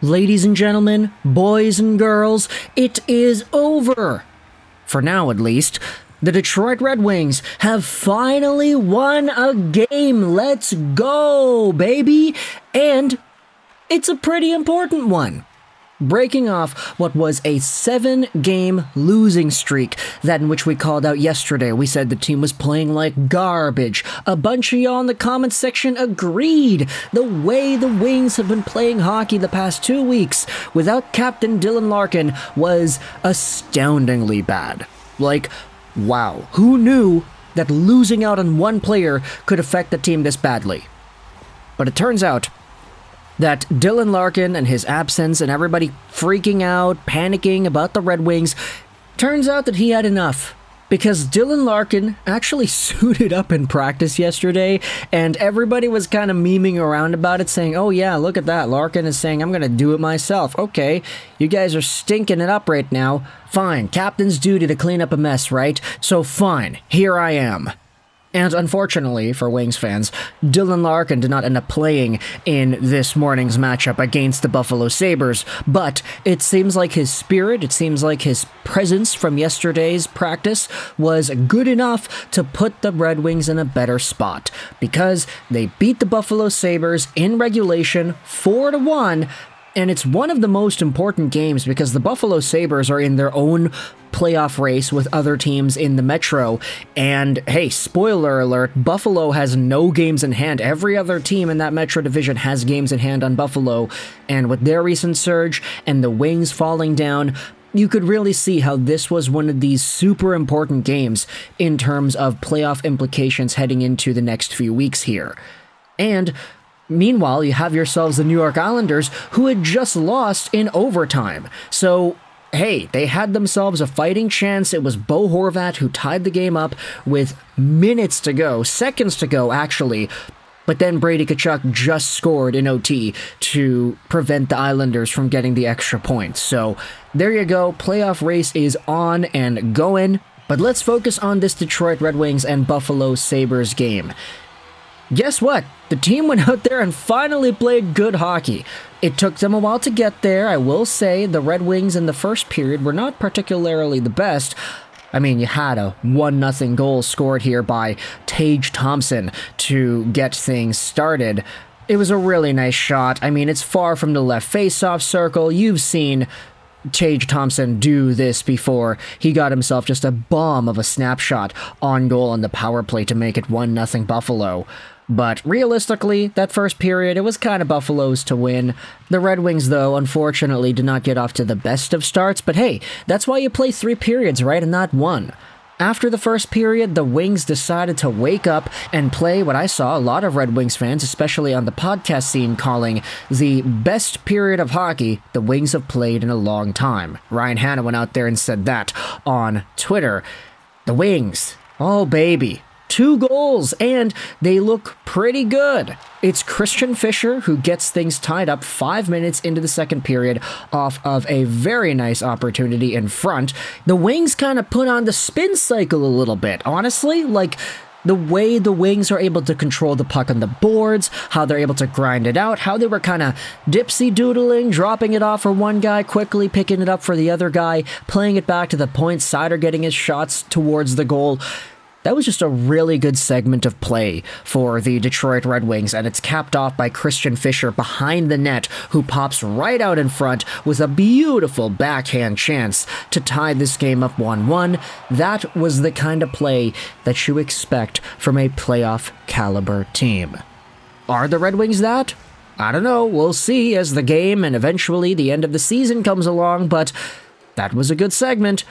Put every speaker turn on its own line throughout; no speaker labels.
Ladies and gentlemen, boys and girls, it is over. For now, at least. The Detroit Red Wings have finally won a game. Let's go, baby! And it's a pretty important one. Breaking off what was a 7-game losing streak, that in which we called out yesterday. We said the team was playing like garbage. A bunch of y'all in the comments section agreed. The way the Wings have been playing hockey the past 2 weeks without Captain Dylan Larkin was astoundingly bad. Like, wow. Who knew that losing out on one player could affect the team this badly? But it turns out that Dylan Larkin and his absence and everybody freaking out, panicking about the Red Wings, turns out that he had enough. Because Dylan Larkin actually suited up in practice yesterday, and everybody was kind of memeing around about it, saying, oh yeah, look at that, Larkin is saying, I'm gonna do it myself. Okay, you guys are stinking it up right now. Fine, captain's duty to clean up a mess, right? So fine, here I am. And unfortunately for Wings fans, Dylan Larkin did not end up playing in this morning's matchup against the Buffalo Sabres, but it seems like his spirit, it seems like his presence from yesterday's practice was good enough to put the Red Wings in a better spot, because they beat the Buffalo Sabres in regulation 4-1, and it's one of the most important games because the Buffalo Sabres are in their own playoff race with other teams in the Metro. And hey, spoiler alert, Buffalo has no games in hand. Every other team in that Metro division has games in hand on Buffalo. And with their recent surge and the Wings falling down, you could really see how this was one of these super important games in terms of playoff implications heading into the next few weeks here. And meanwhile, you have yourselves the New York Islanders, who had just lost in overtime. So, hey, they had themselves a fighting chance. It was Bo Horvat who tied the game up with minutes to go, seconds to go, actually. But then Brady Tkachuk just scored in OT to prevent the Islanders from getting the extra points. So, there you go. Playoff race is on and going. But let's focus on this Detroit Red Wings and Buffalo Sabres game. Guess what? The team went out there and finally played good hockey. It took them a while to get there. I will say the Red Wings in the first period were not particularly the best. I mean, you had a 1-0 goal scored here by Tage Thompson to get things started. It was a really nice shot. I mean, it's far from the left face-off circle. You've seen Tage Thompson do this before. He got himself just a bomb of a snapshot on goal on the power play to make it 1-0 Buffalo. But realistically, that first period, it was kind of Buffalo's to win. The Red Wings, though, unfortunately did not get off to the best of starts, but hey, that's why you play 3 periods, right, and not 1. After the first period, the Wings decided to wake up and play what I saw a lot of Red Wings fans, especially on the podcast scene, calling the best period of hockey the Wings have played in a long time. Ryan Hanna went out there and said that on Twitter. The Wings, oh baby, 2 goals, and they look pretty good. It's Christian Fischer who gets things tied up 5 minutes into the second period off of a very nice opportunity in front. The Wings kind of put on the spin cycle a little bit, honestly. Like, the way the Wings are able to control the puck on the boards, how they're able to grind it out, how they were kind of dipsy-doodling, dropping it off for one guy, quickly picking it up for the other guy, playing it back to the point, Seider getting his shots towards the goal. That was just a really good segment of play for the Detroit Red Wings, and it's capped off by Christian Fischer behind the net, who pops right out in front with a beautiful backhand chance to tie this game up 1-1. That was the kind of play that you expect from a playoff caliber team. Are the Red Wings that? I don't know, we'll see as the game and eventually the end of the season comes along, but that was a good segment.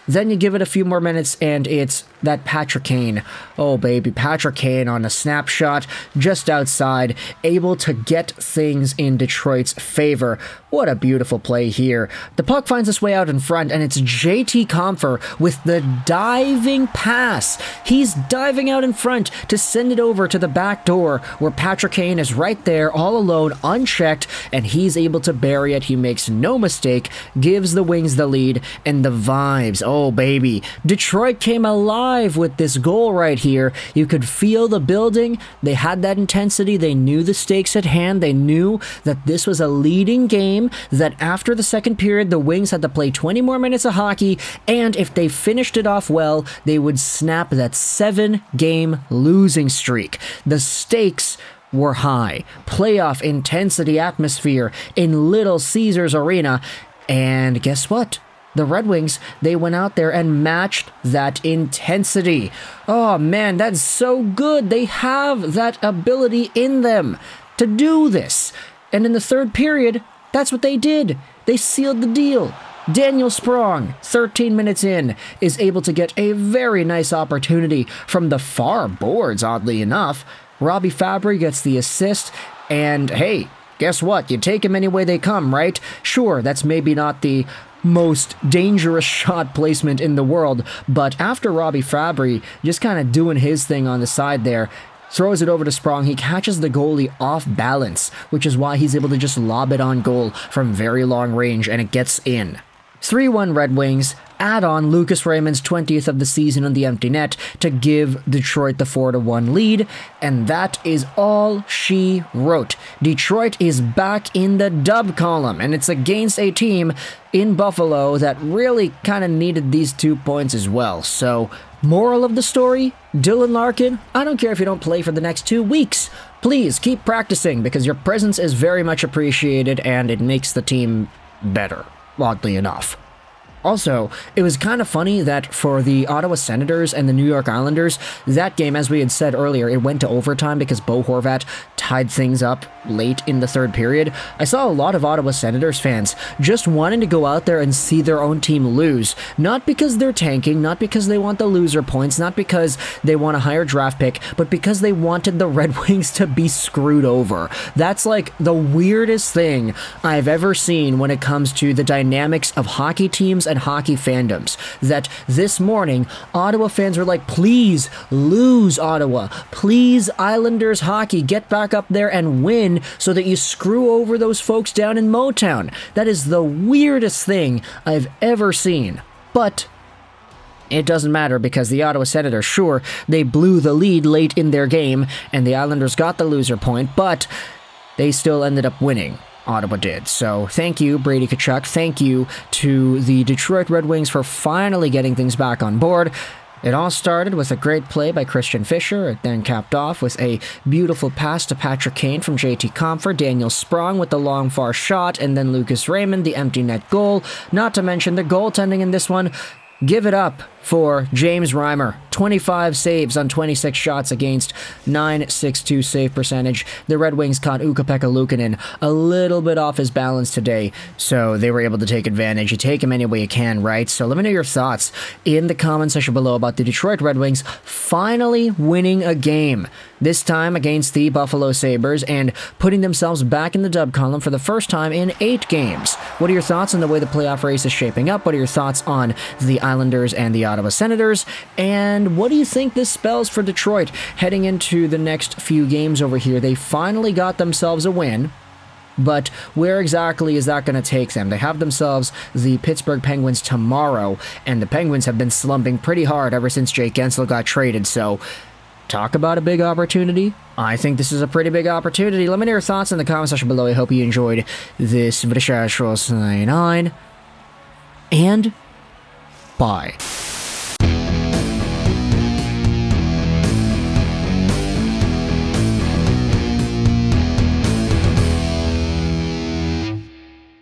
Then you give it a few more minutes, and it's that Patrick Kane. Oh, baby, Patrick Kane on a snapshot just outside, able to get things in Detroit's favor. What a beautiful play here. The puck finds its way out in front, and it's JT Compher with the diving pass. He's diving out in front to send it over to the back door, where Patrick Kane is right there, all alone, unchecked, and he's able to bury it. He makes no mistake, gives the Wings the lead, and the vibes. Oh, baby. Detroit came alive alive with this goal right here. You could feel the building. They had that intensity. They knew the stakes at hand. They knew that this was a leading game, that after the second period, the Wings had to play 20 more minutes of hockey, and if they finished it off well, they would snap that 7-game losing streak. The stakes were high. Playoff intensity atmosphere in Little Caesars Arena. And guess what? The Red Wings, they went out there and matched that intensity. Oh man, that's so good. They have that ability in them to do this. And in the third period, that's what they did. They sealed the deal. Daniel Sprong, 13 minutes in, is able to get a very nice opportunity from the far boards, oddly enough. Robby Fabbri gets the assist, and hey, guess what? You take them any way they come, right? Sure, that's maybe not the most dangerous shot placement in the world, but after Robby Fabbri just kind of doing his thing on the side there, throws it over to Sprong, he catches the goalie off balance, which is why he's able to just lob it on goal from very long range, and it gets in. 3-1 Red Wings, add on Lucas Raymond's 20th of the season on the empty net to give Detroit the 4-1 lead, and that is all she wrote. Detroit is back in the dub column, and it's against a team in Buffalo that really kind of needed these 2 points as well. So, moral of the story, Dylan Larkin, I don't care if you don't play for the next 2 weeks. Please keep practicing because your presence is very much appreciated and it makes the team better, oddly enough. Also, it was kind of funny that for the Ottawa Senators and the New York Islanders, that game, as we had said earlier, it went to overtime because Bo Horvat tied things up late in the third period. I saw a lot of Ottawa Senators fans just wanting to go out there and see their own team lose. Not because they're tanking, not because they want the loser points, not because they want a higher draft pick, but because they wanted the Red Wings to be screwed over. That's like the weirdest thing I've ever seen when it comes to the dynamics of hockey teams and hockey fandoms. That this morning, Ottawa fans were like, please lose, Ottawa. Please, Islanders hockey, get back up there and win so that you screw over those folks down in Motown. That is the weirdest thing I've ever seen. But it doesn't matter because the Ottawa Senators, sure, they blew the lead late in their game and the Islanders got the loser point, but they still ended up winning. Ottawa did. So thank you, Brady Tkachuk. Thank you to the Detroit Red Wings for finally getting things back on board. It all started with a great play by Christian Fischer. It then capped off with a beautiful pass to Patrick Kane from JT Compher, Daniel Sprong with the long far shot, and then Lucas Raymond, the empty net goal. Not to mention the goaltending in this one. Give it up for James Reimer. 25 saves on 26 shots against, 9.62 save percentage. The Red Wings caught Ukko-Pekka Luukkonen a little bit off his balance today, so they were able to take advantage. You take him any way you can, right? So let me know your thoughts in the comment section below about the Detroit Red Wings finally winning a game, this time against the Buffalo Sabres, and putting themselves back in the dub column for the first time in 8 games. What are your thoughts on the way the playoff race is shaping up? What are your thoughts on the Islanders and the Ottawa Senators? And what do you think this spells for Detroit heading into the next few games over here? They finally got themselves a win, but where exactly is that going to take them? They have themselves the Pittsburgh Penguins tomorrow, and the Penguins have been slumping pretty hard ever since Jake Gensel got traded, so talk about a big opportunity. I think this is a pretty big opportunity. Let me know your thoughts in the comment section below. I hope you enjoyed this video. And bye.